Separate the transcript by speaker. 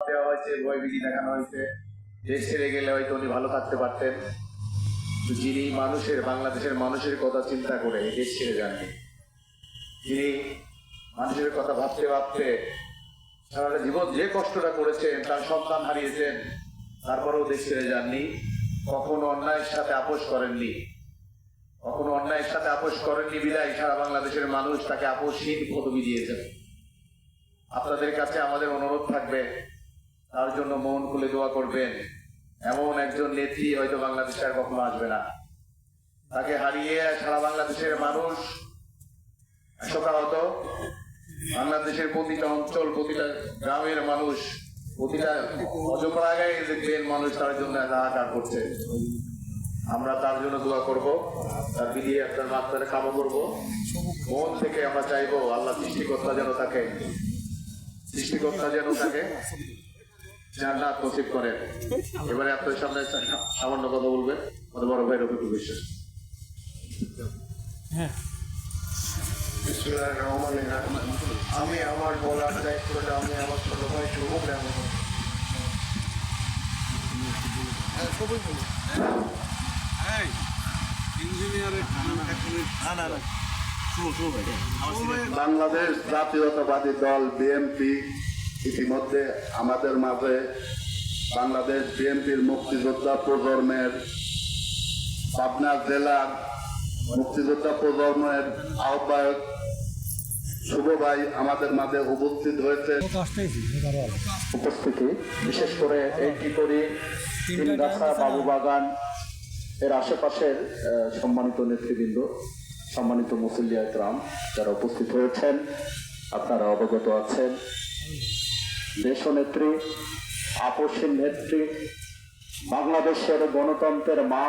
Speaker 1: দেওয়া হয়েছে, ভয়ভীতি দেখানো হয়েছে, দেশ ছেড়ে গেলে হয়তো উনি ভালো থাকতে পারতেন। যিনি বাংলাদেশের মানুষের কথা চিন্তা করে এই দেশ ছেড়ে যাননি, যিনি মানুষের কথা ভাবতে ভাবতে সারাটা জীবন যে কষ্টটা করেছেন, তার সন্তান হারিয়েছেন, তারপরেও দেশ ছেড়ে যাননি, কখনো অন্যায়ের সাথে আপোষ করেননি, কখনো অন্যায়ের সাথে আপোষ করেননি বিদায় সারা বাংলাদেশের মানুষ তাকে আপোষহীন পদবি দিয়েছেন। আপনাদের কাছে আমাদের অনুরোধ থাকবে, তার জন্য মন খুলে দোয়া করবেন। এমন একজন নেত্রী হয়তো বাংলাদেশে আর কখনো আসবে না। তাকে হারিয়ে সারা বাংলাদেশের মানুষ শোকাহত, বাংলাদেশের প্রতিটা অঞ্চল, প্রতিটা গ্রামের মানুষ, প্রতিটা অজপাড়াগায় দেখবেন মানুষ তার জন্য হাহাকার করছে। আমরা তার জন্য দোয়া করব, তার বিলিয়ে আপনার মাত্রারে কামনা করবো। মন থেকে আমরা চাইবো আল্লাহ সৃষ্টিকর্তা যেন তাকে জান্নাত নসিব করেন। এবারে আপনাদের সামনে সামান্য কথা বলবেন আমাদের বড় ভাই রফিকুল বিশ্বাস।
Speaker 2: আমি আমার বলার দায়িত্বটা আমি আমার ছোট ভাই শুভ
Speaker 3: বাংলাদেশ জাতীয়তাবাদী দল বিএনপি ইতিমধ্যে আমাদের মাঝে বাংলাদেশ বিএনপির মুক্তিযোদ্ধা প্রজন্মের পাবনা জেলার মুক্তিযোদ্ধা প্রজন্মের আহ্বায়ক শুভ ভাই আমাদের মাঝে উপস্থিত হয়েছে। উপস্থিতি বিশেষ করে এই টিকরি, তিনগাছা, বাবুবাগান এর আশেপাশের সম্মানিত নেতৃবৃন্দ, সম্মানিত মুসল্লি একরাম যারা উপস্থিত হয়েছেন, আপনারা অবগত আছেন দেশনেত্রী, আপসীন নেত্রী, বাংলাদেশের গণতন্ত্রের মা